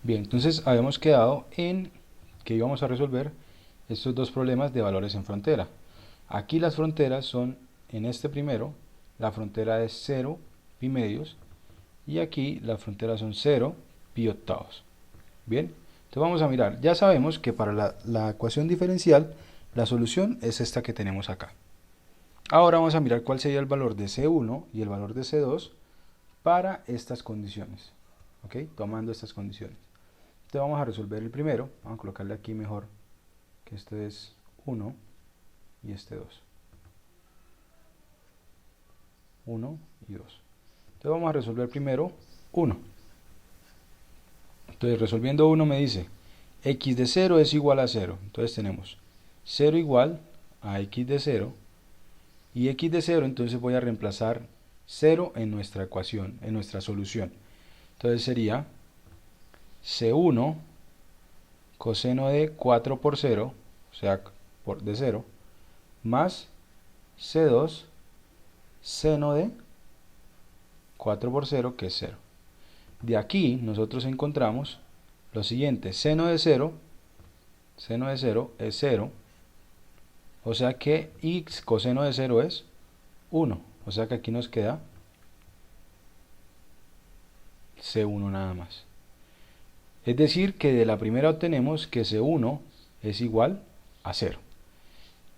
Bien, entonces habíamos quedado en que íbamos a resolver estos dos problemas de valores en frontera. Aquí las fronteras son, en este primero, la frontera es 0 pi medios y aquí las fronteras son 0 pi octavos. Bien, entonces vamos a mirar. Ya sabemos que para la ecuación diferencial la solución es esta que tenemos acá. Ahora vamos a mirar cuál sería el valor de C1 y el valor de C2 para estas condiciones. ¿Ok? Tomando estas condiciones. Entonces vamos a resolver el primero. Vamos a colocarle aquí mejor que este es 1 y este 2. 1 y 2. Entonces vamos a resolver primero 1. Entonces resolviendo 1 me dice x de 0 es igual a 0. Entonces tenemos 0 igual a x de 0. Y x de 0, entonces voy a reemplazar 0 en nuestra ecuación, en nuestra solución. Entonces sería C1 coseno de 4 por 0, o sea, de 0, más C2 seno de 4 por 0, que es 0. De aquí nosotros encontramos lo siguiente: seno de 0 es 0, o sea que x coseno de 0 es 1, o sea que aquí nos queda C1 nada más. Es decir, que de la primera obtenemos que C1 es igual a 0.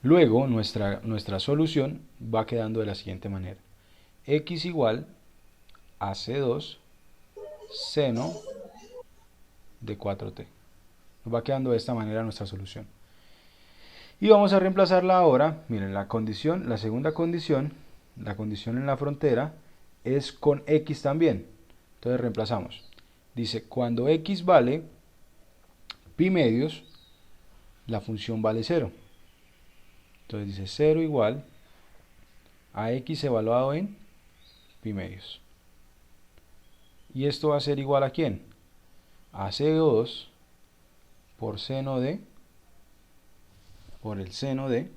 Luego nuestra solución va quedando de la siguiente manera: x igual a C2 seno de 4t. Nos va quedando de esta manera nuestra solución. Y vamos a reemplazarla ahora. Miren, la segunda condición, la condición en la frontera, es con x también. Entonces reemplazamos. Dice, cuando x vale pi medios, la función vale 0. Entonces dice 0 igual a x evaluado en pi medios. ¿Y esto va a ser igual a quién? A CO2 por seno de, por el seno de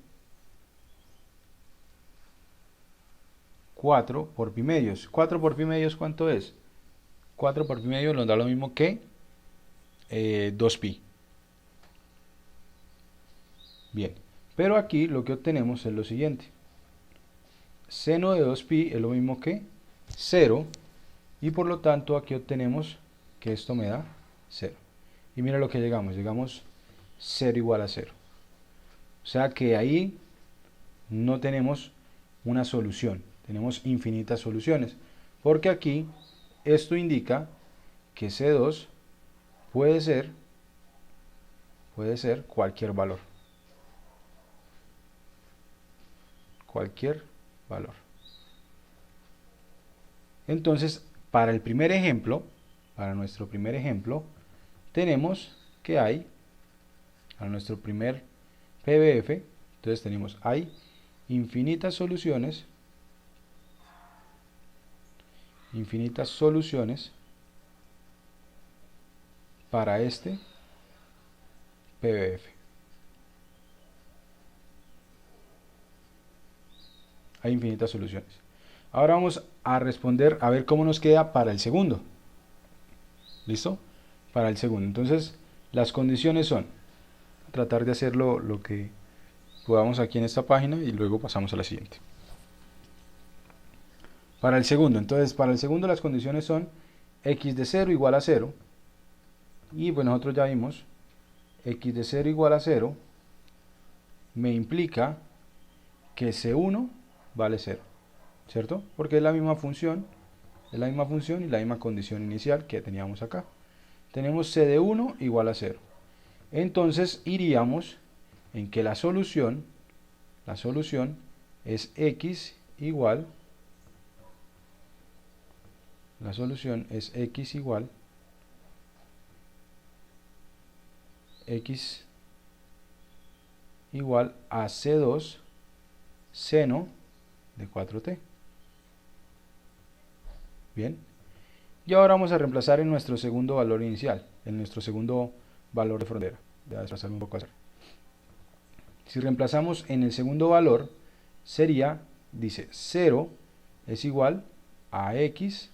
4 por pi medios. 4 por pi medios, ¿cuánto es? 4 por pi medios nos da lo mismo que 2pi. Bien, pero aquí lo que obtenemos es lo siguiente. Seno de 2pi es lo mismo que 0, y por lo tanto aquí obtenemos que esto me da 0. Y mira lo que llegamos 0 igual a 0. O sea que ahí no tenemos una solución, tenemos infinitas soluciones, porque aquí esto indica que C2 puede ser cualquier valor. Cualquier valor. Entonces, para el primer ejemplo, para nuestro primer ejemplo, tenemos que hay, a nuestro primer PBF, entonces tenemos, hay infinitas soluciones para este PBF. Hay infinitas soluciones. Ahora vamos a responder, a ver cómo nos queda para el segundo. ¿Listo? Para el segundo. Entonces, las condiciones son, tratar de hacerlo lo que podamos aquí en esta página y luego pasamos a la siguiente. Para el segundo, entonces, para el segundo las condiciones son x de 0 igual a 0. Y pues nosotros ya vimos, x de 0 igual a 0 me implica que C1 vale 0, ¿cierto? Porque es la misma función y la misma condición inicial que teníamos acá. Tenemos C de 1 igual a 0. Entonces iríamos en que la solución es x igual, x igual a C2 seno de 4t. Bien. Y ahora vamos a reemplazar en nuestro segundo valor inicial, en nuestro segundo valor de frontera. Voy a desplazarme un poco hacia. Si reemplazamos en el segundo valor, sería, dice, 0 es igual a x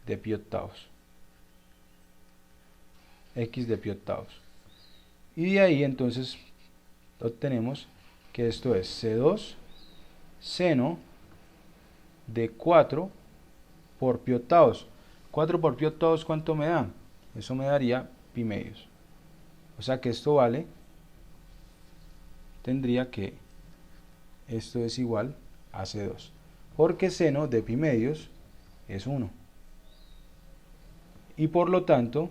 de pi octavos. x de pi octavos. Y de ahí entonces obtenemos que esto es C2 seno de 4 por pi octavos. 4 por pi octavos, ¿cuánto me da? Eso me daría pi medios. O sea que esto vale, tendría que esto es igual a C2. Porque seno de pi medios es 1. Y por lo tanto,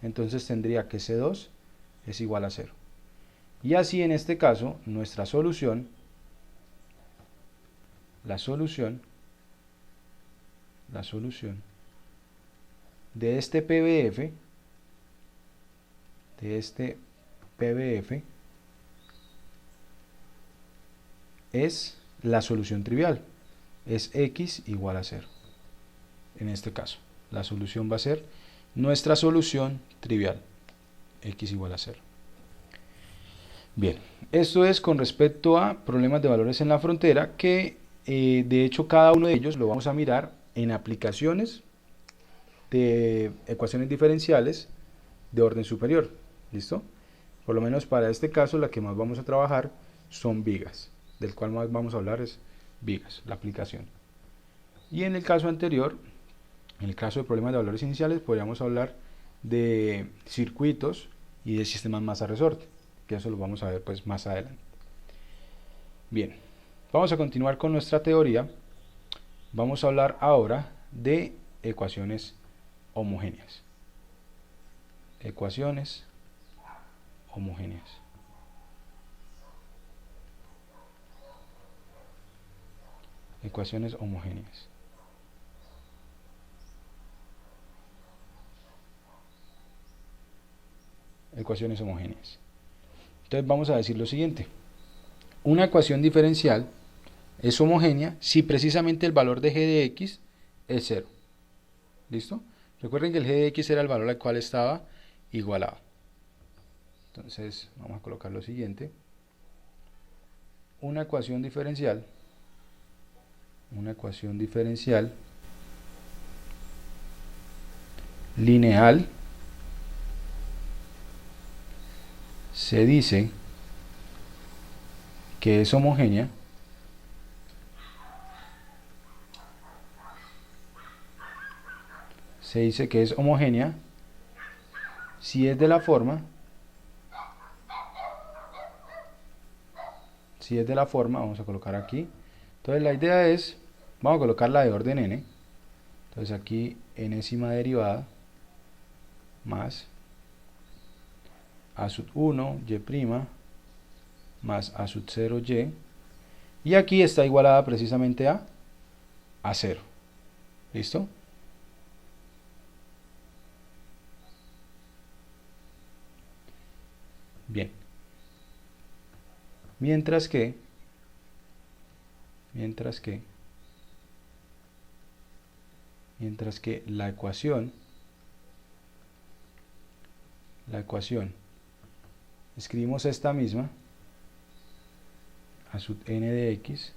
entonces tendría que C2 es igual a 0. Y así en este caso, nuestra solución, la solución de este PBF es la solución trivial, es x igual a 0. En este caso, la solución va a ser nuestra solución trivial, x igual a 0. Bien, esto es con respecto a problemas de valores en la frontera, que de hecho cada uno de ellos lo vamos a mirar en aplicaciones de ecuaciones diferenciales de orden superior. ¿Listo? Por lo menos para este caso la que más vamos a trabajar son vigas, del cual más vamos a hablar es vigas, la aplicación. Y en el caso anterior, en el caso de problemas de valores iniciales, podríamos hablar de circuitos y de sistemas masa-resorte, que eso lo vamos a ver pues más adelante. Bien, vamos a continuar con nuestra teoría. Vamos a hablar ahora de ecuaciones homogéneas. Ecuaciones homogéneas. Ecuaciones homogéneas. Ecuaciones homogéneas. Entonces vamos a decir lo siguiente. Una ecuación diferencial es homogénea si precisamente el valor de g de x es 0. ¿Listo? Recuerden que el g de x era el valor al cual estaba igualado. Entonces vamos a colocar lo siguiente. Una ecuación diferencial lineal se dice que es homogénea si es de la forma vamos a colocar aquí. Entonces la idea es, vamos a colocar la de orden n. Entonces aquí enésima derivada más a sub 1 y' más a sub 0 y. Y aquí está igualada precisamente a 0. ¿Listo? Bien. Mientras que la ecuación escribimos esta misma a sub n de x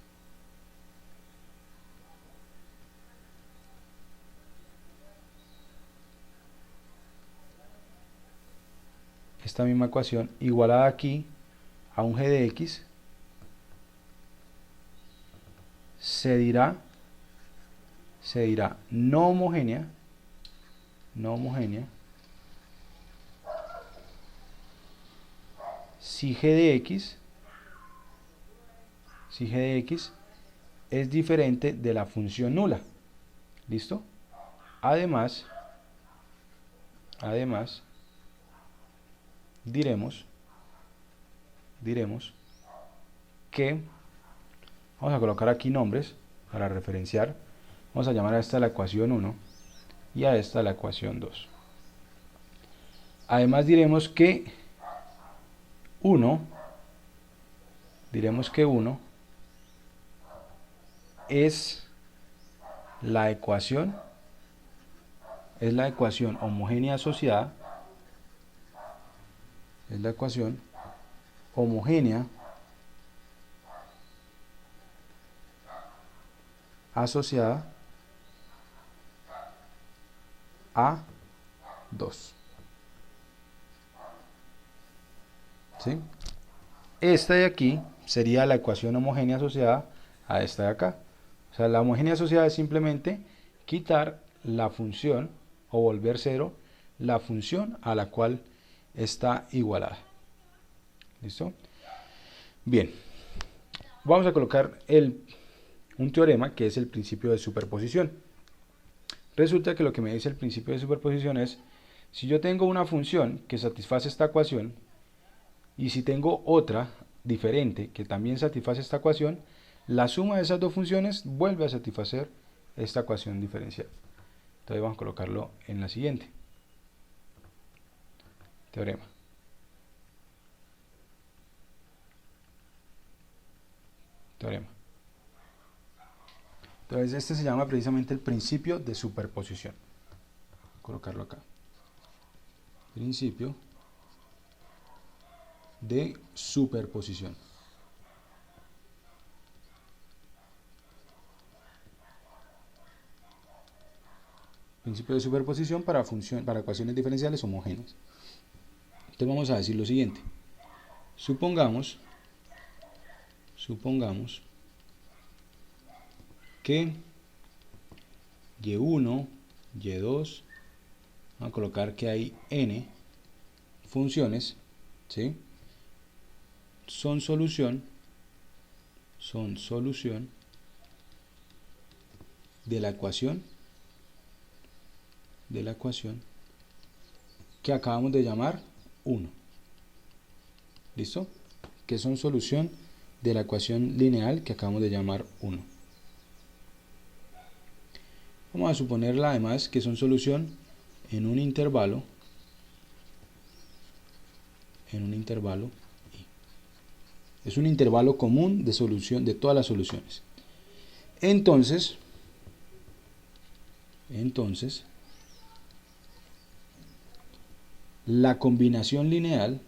esta misma ecuación igualada aquí a un g de x se dirá no homogénea si g de x es diferente de la función nula. ¿Listo? Además diremos que vamos a colocar aquí nombres para referenciar. Vamos a llamar a esta la ecuación 1 y a esta la ecuación 2. Además diremos que 1 es la ecuación homogénea asociada, a 2. ¿sí? Esta de aquí sería la ecuación homogénea asociada a esta de acá. O sea, la homogénea asociada es simplemente quitar la función o volver cero la función a la cual está igualada. ¿Listo? Bien, vamos a colocar un teorema que es el principio de superposición. Resulta que lo que me dice el principio de superposición es, si yo tengo una función que satisface esta ecuación, y si tengo otra diferente que también satisface esta ecuación, la suma de esas dos funciones vuelve a satisfacer esta ecuación diferencial. Entonces vamos a colocarlo en la siguiente. Teorema. Teorema. Entonces este se llama precisamente el principio de superposición. Voy a colocarlo acá. Principio de superposición. Principio de superposición para ecuaciones diferenciales homogéneas. Entonces vamos a decir lo siguiente. Supongamos que y1, y2, vamos a colocar que hay n funciones, ¿sí? son solución de la ecuación que acabamos de llamar 1. ¿Listo? Que son solución de la ecuación lineal que acabamos de llamar 1. Vamos a suponerla además que son solución en un intervalo I. Es un intervalo común de solución de todas las soluciones. Entonces la combinación lineal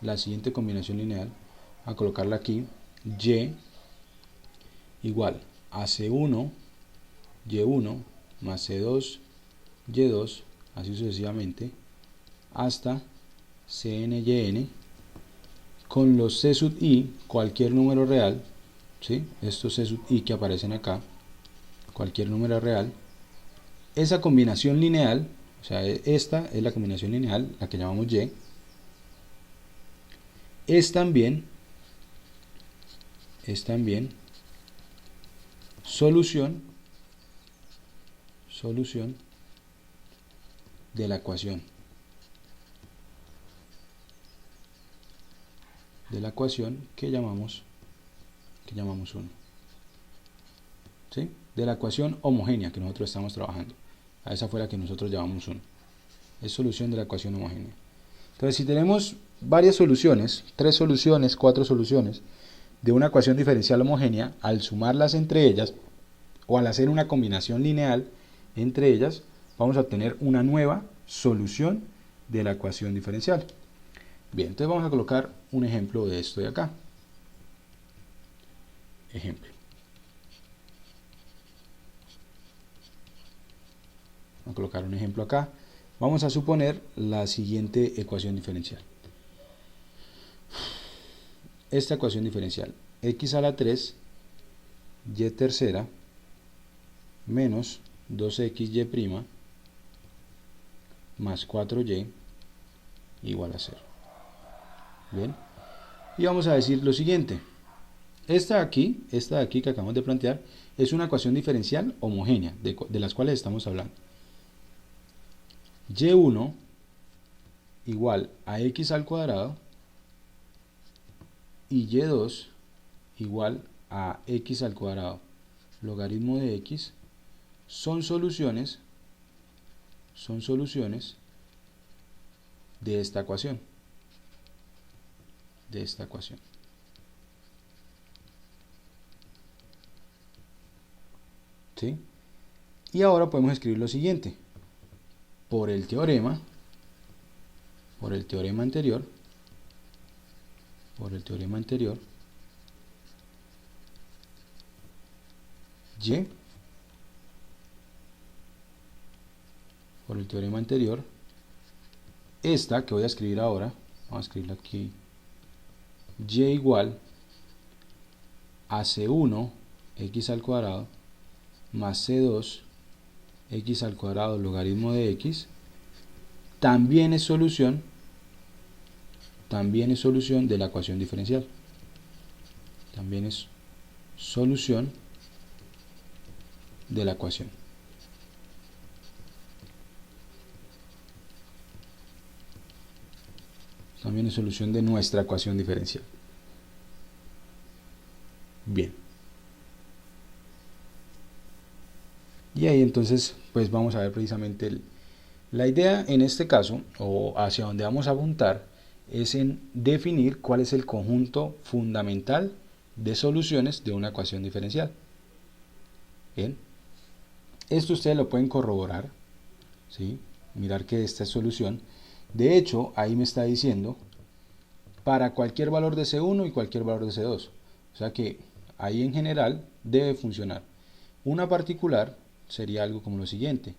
la siguiente combinación lineal, a colocarla aquí, y igual a C1, Y1 más C2, Y2, así sucesivamente, hasta CNYN, con los C sub I, cualquier número real, ¿sí? Estos C sub I que aparecen acá, cualquier número real, esa combinación lineal, o sea, esta es la combinación lineal, la que llamamos Y, es también solución de la ecuación que llamamos 1, ¿sí? De la ecuación homogénea que nosotros estamos trabajando. A esa fue la que nosotros llamamos 1. Es solución de la ecuación homogénea. Entonces, si tenemos varias soluciones, 3 soluciones, 4 soluciones de una ecuación diferencial homogénea, al sumarlas entre ellas o al hacer una combinación lineal entre ellas, vamos a obtener una nueva solución de la ecuación diferencial. Bien, entonces vamos a colocar un ejemplo de esto de acá. Ejemplo. Vamos a colocar un ejemplo acá. Vamos a suponer la siguiente ecuación diferencial. Esta ecuación diferencial, x a la 3, y tercera, menos 2xy' más 4y igual a 0. Bien. Y vamos a decir lo siguiente. Esta de aquí que acabamos de plantear, es una ecuación diferencial homogénea, de las cuales estamos hablando. Y1 igual a x al cuadrado y y2 igual a x al cuadrado logaritmo de x son soluciones de esta ecuación. ¿Sí? Y ahora podemos escribir lo siguiente. Por el teorema anterior, y por el teorema anterior, esta que voy a escribir ahora, vamos a escribirla aquí, y igual a c1 x al cuadrado más c2 x al cuadrado logaritmo de x, también es solución de la ecuación diferencial. También es solución de la ecuación. También es solución de nuestra ecuación diferencial. Bien. Y ahí entonces pues vamos a ver precisamente la idea en este caso, o hacia donde vamos a apuntar, es en definir cuál es el conjunto fundamental de soluciones de una ecuación diferencial. Bien. Esto ustedes lo pueden corroborar, ¿sí? Mirar que esta es solución. De hecho, ahí me está diciendo para cualquier valor de C1 y cualquier valor de C2. O sea que ahí en general debe funcionar. Una particular sería algo como lo siguiente: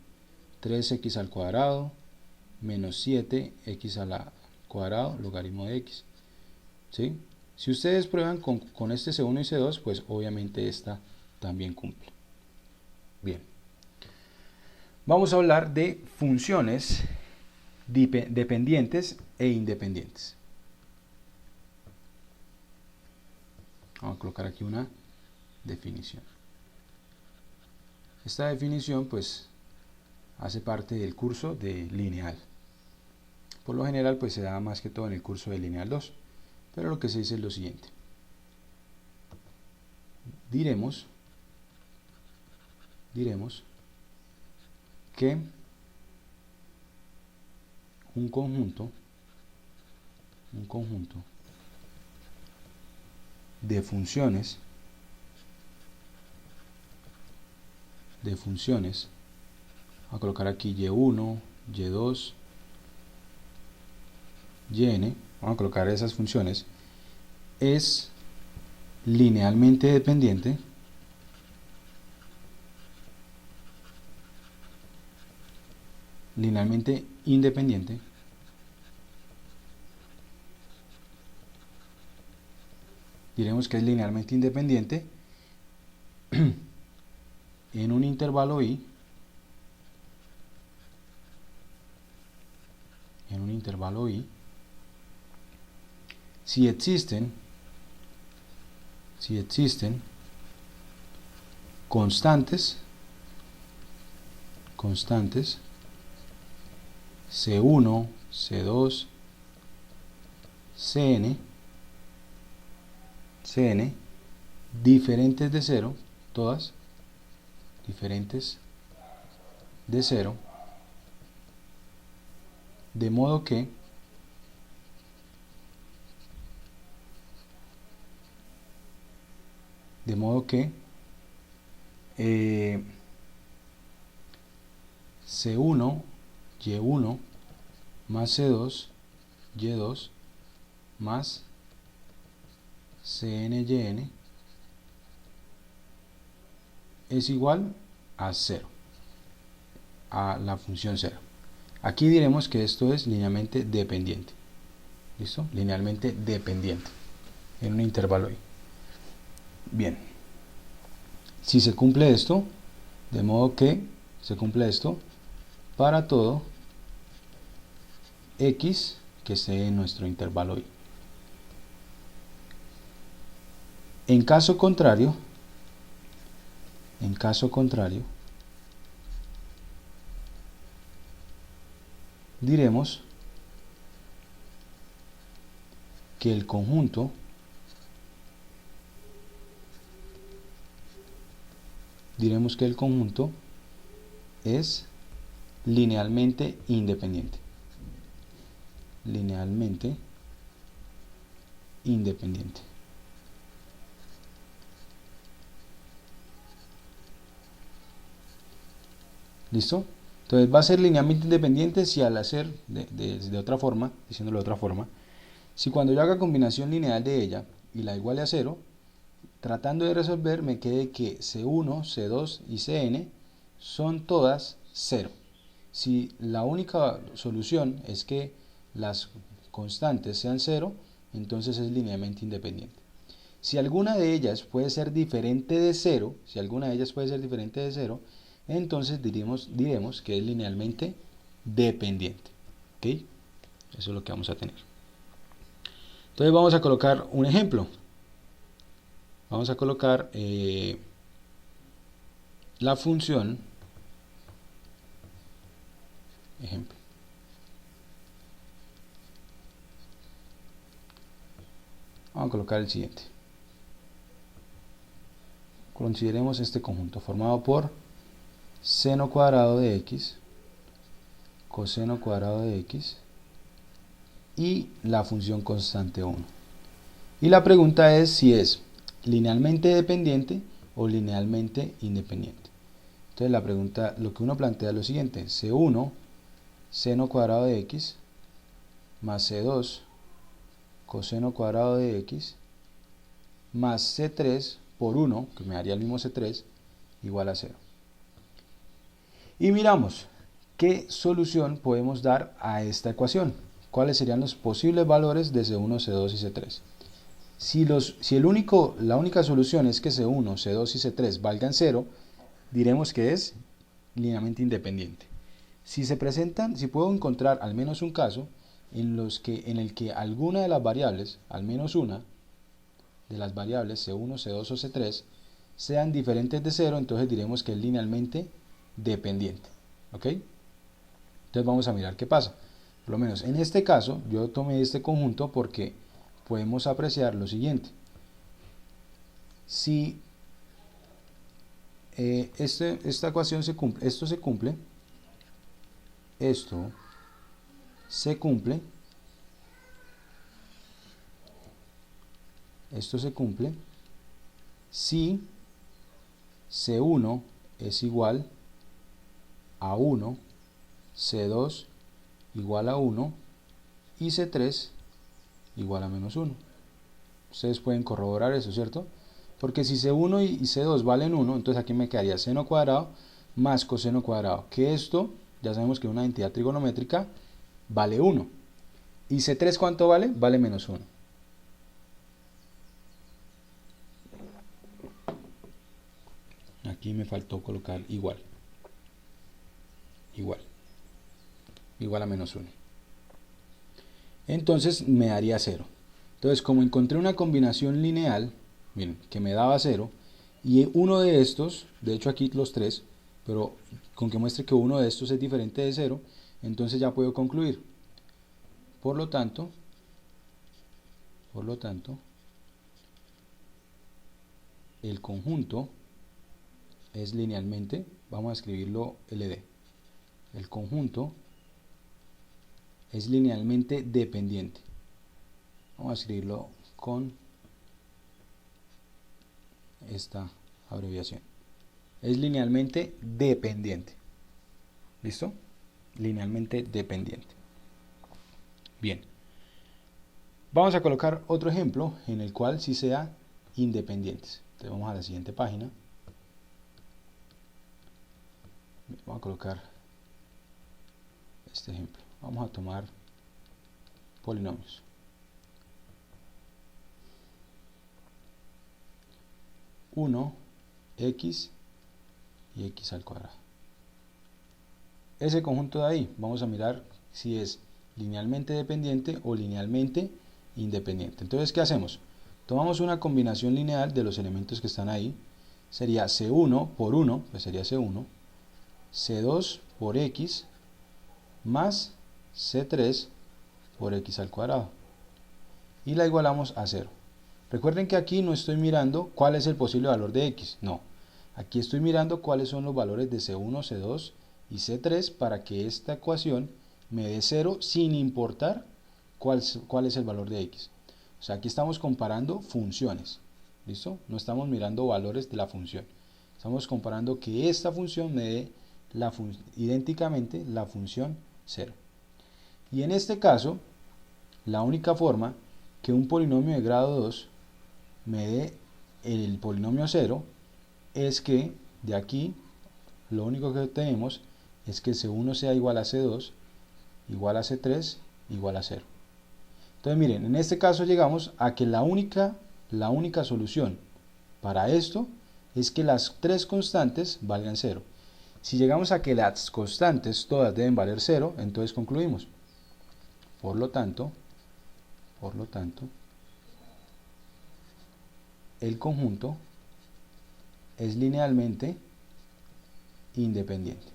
3x al cuadrado menos 7x al cuadrado logaritmo de x. ¿Sí? Si ustedes prueban con este C1 y C2, pues obviamente esta también cumple. Bien. Vamos a hablar de funciones dependientes e independientes. Vamos a colocar aquí una definición. Esta definición pues hace parte del curso de lineal. Por lo general pues se da más que todo en el curso de lineal 2, pero lo que se dice es lo siguiente. Diremos que un conjunto de funciones a colocar aquí y1, y2, yn, vamos a colocar esas funciones, es linealmente dependiente linealmente independiente diremos que es linealmente independiente en un intervalo i si existen constantes C1, C2, Cn diferentes de 0, todas diferentes de 0, de modo que C1, Y1 más C2, Y2 más Cn, Yn es igual a 0, a la función 0. Aquí diremos que esto es linealmente dependiente. ¿Listo? Linealmente dependiente en un intervalo i. Bien. Si se cumple esto, de modo que se cumple esto para todo x que esté en nuestro intervalo i. En caso contrario, diremos que el conjunto es linealmente independiente. ¿Listo? Entonces va a ser linealmente independiente si al hacer, de otra forma, diciéndolo de otra forma, si cuando yo haga combinación lineal de ella y la iguale a 0, tratando de resolver me quede que C1, C2 y Cn son todas 0. Si la única solución es que las constantes sean 0, entonces es linealmente independiente. Si alguna de ellas puede ser diferente de 0, entonces diremos que es linealmente dependiente. ¿Ok? Eso es lo que vamos a tener. Entonces vamos a colocar un ejemplo. Vamos a colocar la función, ejemplo. Vamos a colocar el siguiente. Consideremos este conjunto formado por seno cuadrado de x, coseno cuadrado de x y la función constante 1. Y la pregunta es si es linealmente dependiente o linealmente independiente. Entonces la pregunta, lo que uno plantea es lo siguiente: C1 seno cuadrado de x más C2 coseno cuadrado de x más C3 por 1, que me daría el mismo C3, igual a 0. Y miramos qué solución podemos dar a esta ecuación. ¿Cuáles serían los posibles valores de C1, C2 y C3? Si la única solución es que C1, C2 y C3 valgan 0, diremos que es linealmente independiente. Si puedo encontrar al menos un caso en el que alguna de las variables, al menos una de las variables C1, C2 o C3 sean diferentes de 0, entonces diremos que es linealmente dependiente. ¿Ok? Entonces vamos a mirar qué pasa. Por lo menos en este caso yo tomé este conjunto porque podemos apreciar lo siguiente: si esta ecuación se cumple, esto se cumple, esto se cumple, esto se cumple si C1 es igual a 1, C2 igual a 1 y C3 igual a menos 1. Ustedes pueden corroborar eso, ¿cierto? Porque si C1 y C2 valen 1, entonces aquí me quedaría seno cuadrado más coseno cuadrado, que esto ya sabemos que una entidad trigonométrica vale 1. ¿Y C3 cuánto vale? Vale menos 1. Aquí me faltó colocar igual. Igual a menos 1. Entonces me daría 0. Entonces, como encontré una combinación lineal, miren, que me daba 0, y uno de estos, de hecho aquí los tres, pero con que muestre que uno de estos es diferente de 0, entonces ya puedo concluir. Por lo tanto, el conjunto es linealmente, vamos a escribirlo LD, el conjunto es linealmente dependiente. Vamos a escribirlo con esta abreviación. Es linealmente dependiente. ¿Listo? Linealmente dependiente. Bien. Vamos a colocar otro ejemplo en el cual sí sea independientes. Entonces vamos a la siguiente página. Vamos a colocar este ejemplo. Vamos a tomar polinomios. Uno, x y x al cuadrado. Ese conjunto de ahí, vamos a mirar si es linealmente dependiente o linealmente independiente. Entonces, ¿qué hacemos? Tomamos una combinación lineal de los elementos que están ahí. Sería C1 por 1, pues sería C1, C2 por x, más C3 por x al cuadrado. Y la igualamos a 0. Recuerden que aquí no estoy mirando cuál es el posible valor de x, no. Aquí estoy mirando cuáles son los valores de C1, C2 y C3 para que esta ecuación me dé 0 sin importar cuál es el valor de x. O sea, aquí estamos comparando funciones. ¿Listo? No estamos mirando valores de la función. Estamos comparando que esta función me dé idénticamente la función 0. Y en este caso, la única forma que un polinomio de grado 2 me dé el polinomio 0 es que de aquí lo único que tenemos es que C1 sea igual a C2, igual a C3, igual a 0. Entonces miren, en este caso llegamos a que la única solución para esto es que las tres constantes valgan 0. Si llegamos a que las constantes todas deben valer 0, entonces concluimos. Por lo tanto, el conjunto es linealmente independiente.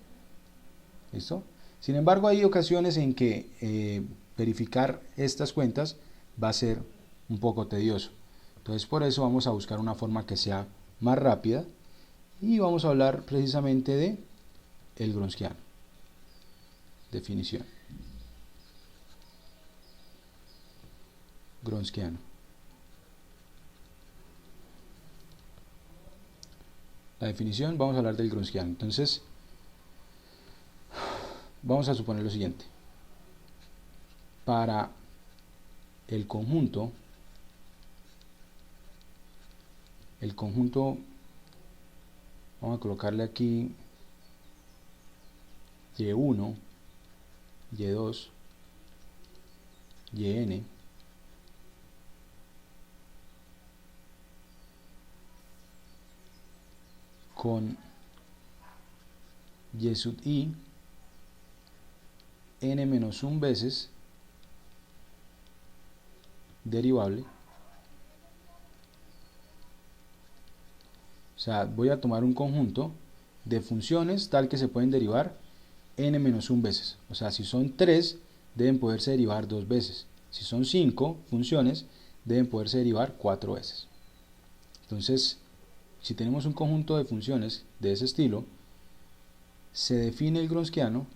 ¿Listo? Sin embargo, hay ocasiones en que verificar estas cuentas va a ser un poco tedioso. Entonces, por eso vamos a buscar una forma que sea más rápida y vamos a hablar precisamente de el Gronskiano. Definición. Gronskiano. La definición, vamos a hablar del Gronskiano. Entonces, vamos a suponer lo siguiente. Para el conjunto, vamos a colocarle aquí Y1, Y2, Yn, con Y sub I n-1 veces derivable. O sea, voy a tomar un conjunto de funciones tal que se pueden derivar n-1 veces. O sea, si son 3, deben poderse derivar 2 veces. Si son 5 funciones, deben poderse derivar 4 veces. Entonces, si tenemos un conjunto de funciones de ese estilo, se define el Gronskiano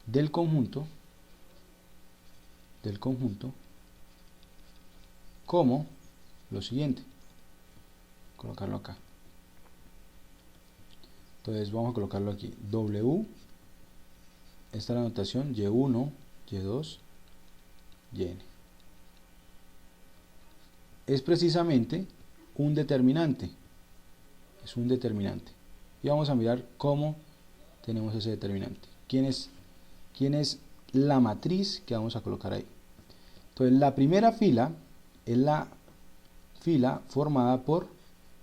del conjunto como lo siguiente. Colocarlo acá. Entonces vamos a colocarlo aquí. W, esta es la notación, Y1, Y2, Yn. Es precisamente un determinante. Es un determinante. Y vamos a mirar cómo tenemos ese determinante. ¿Quién es la matriz que vamos a colocar ahí? Entonces la primera fila es la fila formada por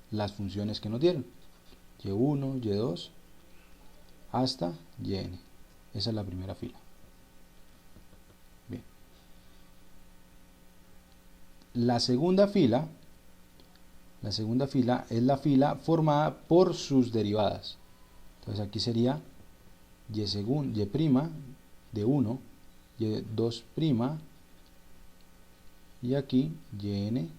las funciones que nos dieron. Y1, Y2, hasta Yn. Esa es la primera fila. Bien. La segunda fila es la fila formada por sus derivadas. Entonces aquí sería Y de 1, Y2', y aquí Yn'.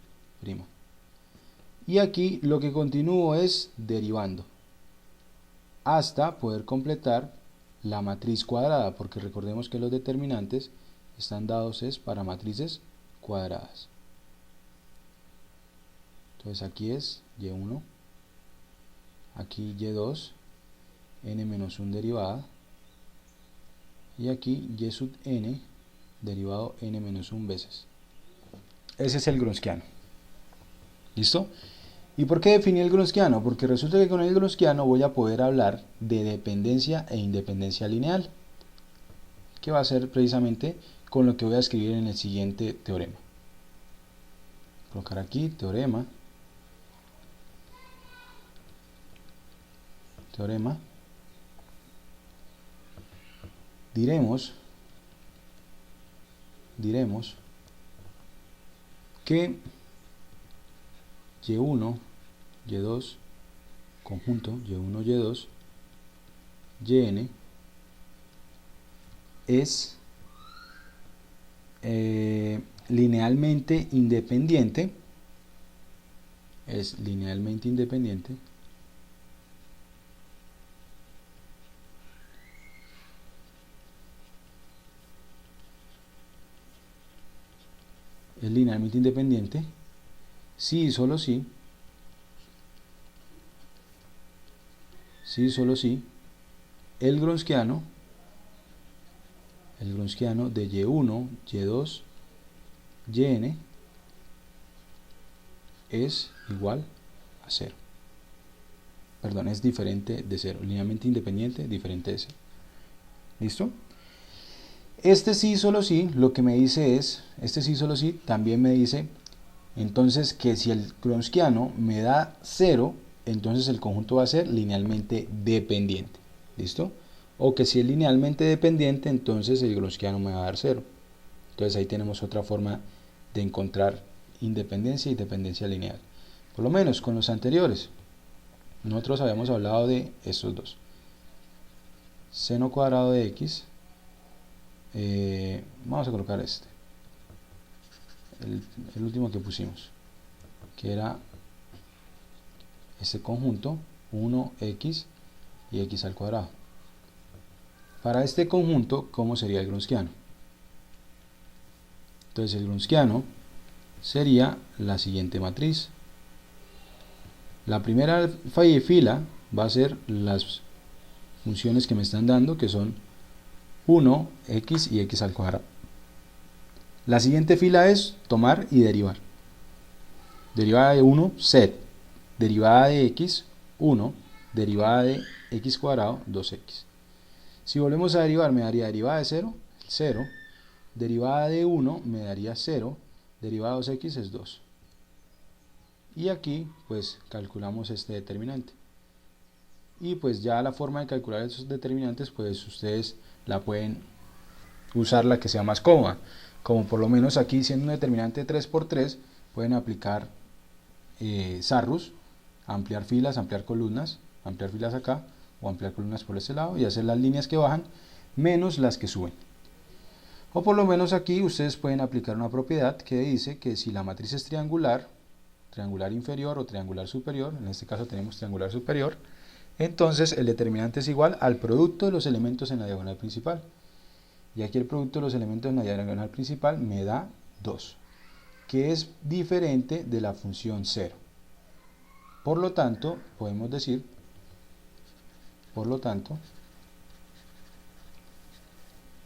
Y aquí lo que continúo es derivando hasta poder completar la matriz cuadrada, porque recordemos que los determinantes están dados para matrices cuadradas. Entonces aquí es Y1, aquí Y2, n-1 derivada, y aquí Y sub n derivado n-1 veces. Ese es el Gronskiano. ¿Listo? ¿Y por qué definí el Gronskiano? Porque resulta que con el Gronskiano voy a poder hablar de dependencia e independencia lineal, que va a ser precisamente con lo que voy a escribir en el siguiente teorema. Colocar aquí teorema. Diremos que Y1, Y2, conjunto Y1, Y2, Yn es linealmente independiente, si y solo si el Gronskiano de Y1, Y2, Yn es igual a 0. Perdón, es diferente de 0. Linealmente independiente, diferente de 0. ¿Listo? Este sí, solo sí, lo que me dice es, este sí, solo sí, también me dice, entonces, que si el Gronskiano me da 0, entonces el conjunto va a ser linealmente dependiente. ¿Listo? O que si es linealmente dependiente, entonces el Gronskiano me va a dar 0. Entonces ahí tenemos otra forma de encontrar independencia y dependencia lineal. Por lo menos con los anteriores, nosotros habíamos hablado de estos dos. Seno cuadrado de x, vamos a colocar este, el último que pusimos, que era este conjunto, 1x y x al cuadrado. Para este conjunto, ¿cómo sería el Gronskiano? Entonces el Gronskiano sería la siguiente matriz. La primera fila va a ser las funciones que me están dando, que son 1, x y x al cuadrado. La siguiente fila es tomar y derivar. Derivada de 1, set. Derivada de x, 1. Derivada de x cuadrado, 2x. Si volvemos a derivar, me daría derivada de 0, 0. Derivada de 1 me daría 0. Derivada de 2x es 2. Y aquí pues calculamos este determinante. Y pues ya la forma de calcular esos determinantes, pues ustedes la pueden usar la que sea más cómoda. Como por lo menos aquí, siendo un determinante 3 por 3, pueden aplicar Sarrus, ampliar filas, ampliar columnas, ampliar filas acá o ampliar columnas por este lado y hacer las líneas que bajan menos las que suben. O por lo menos aquí ustedes pueden aplicar una propiedad que dice que si la matriz es triangular, triangular inferior o triangular superior, en este caso tenemos triangular superior, entonces el determinante es igual al producto de los elementos en la diagonal principal. Y aquí el producto de los elementos en la diagonal principal me da 2, que es diferente de la función 0. Por lo tanto, podemos decir,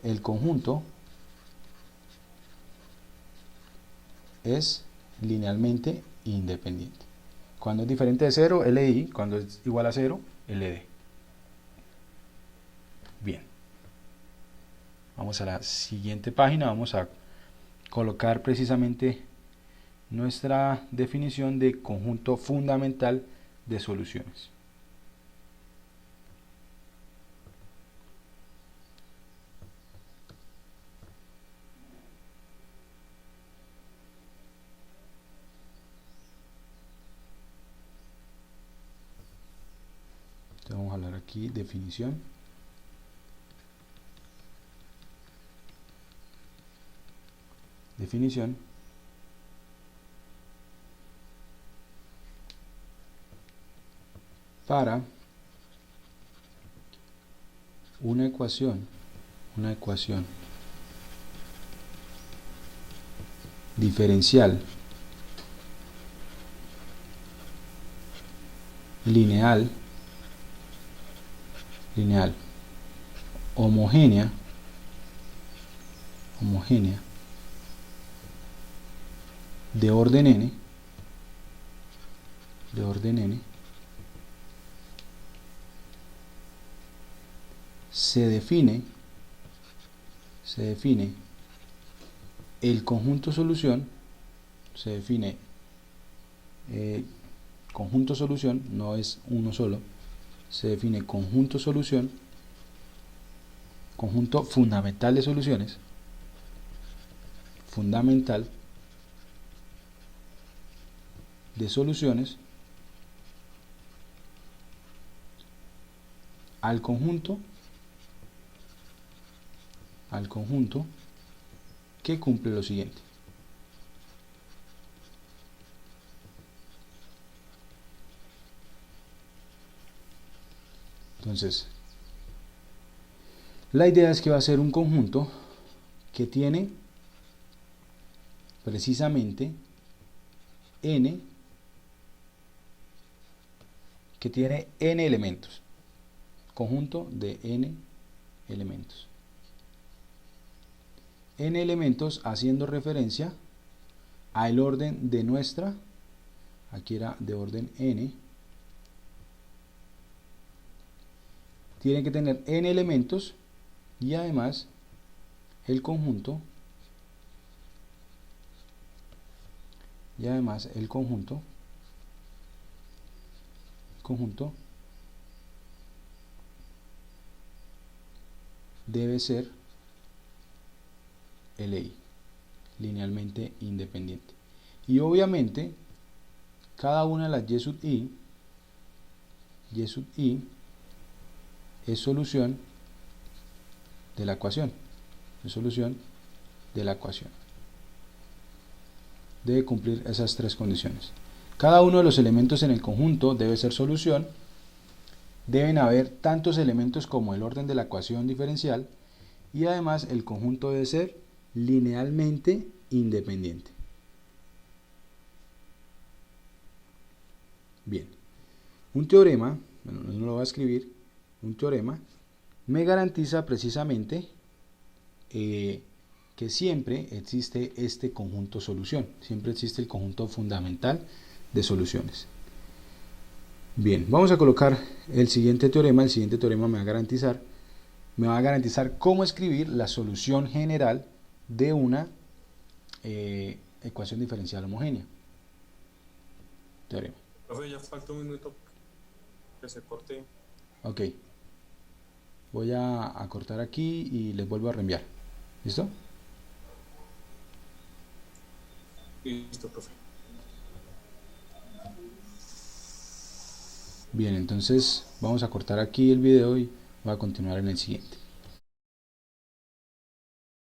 el conjunto es linealmente independiente. Cuando es diferente de 0, LI, cuando es igual a 0, LD. Bien. Vamos a la siguiente página, vamos a colocar precisamente nuestra definición de conjunto fundamental de soluciones. Entonces vamos a hablar aquí definición. Definición para una ecuación diferencial lineal homogénea de orden n se define el conjunto solución, conjunto solución, no es uno solo, se define conjunto solución, conjunto fundamental de soluciones, fundamental de soluciones al conjunto que cumple lo siguiente. Entonces, la idea es que va a ser un conjunto que tiene precisamente n elementos, conjunto de n elementos. N elementos haciendo referencia al orden de nuestra aquí era de orden n, tiene que tener n elementos y además el conjunto debe ser LI, linealmente independiente. Y obviamente cada una de las y sub i es solución de la ecuación, debe cumplir esas tres condiciones. Cada uno de los elementos en el conjunto debe ser solución. Deben haber tantos elementos como el orden de la ecuación diferencial y además el conjunto debe ser linealmente independiente. Bien, un teorema, bueno, no lo voy a escribir, un teorema me garantiza precisamente que siempre existe este conjunto solución, siempre existe el conjunto fundamental de soluciones. Bien, vamos a colocar el siguiente teorema. El siguiente teorema me va a garantizar cómo escribir la solución general de una ecuación diferencial homogénea. Teorema. Profe, ya falta un minuto que se corte. Ok. Voy a cortar aquí y les vuelvo a reenviar. ¿Listo? Listo, profe. Bien, entonces vamos a cortar aquí el video y voy a continuar en el siguiente.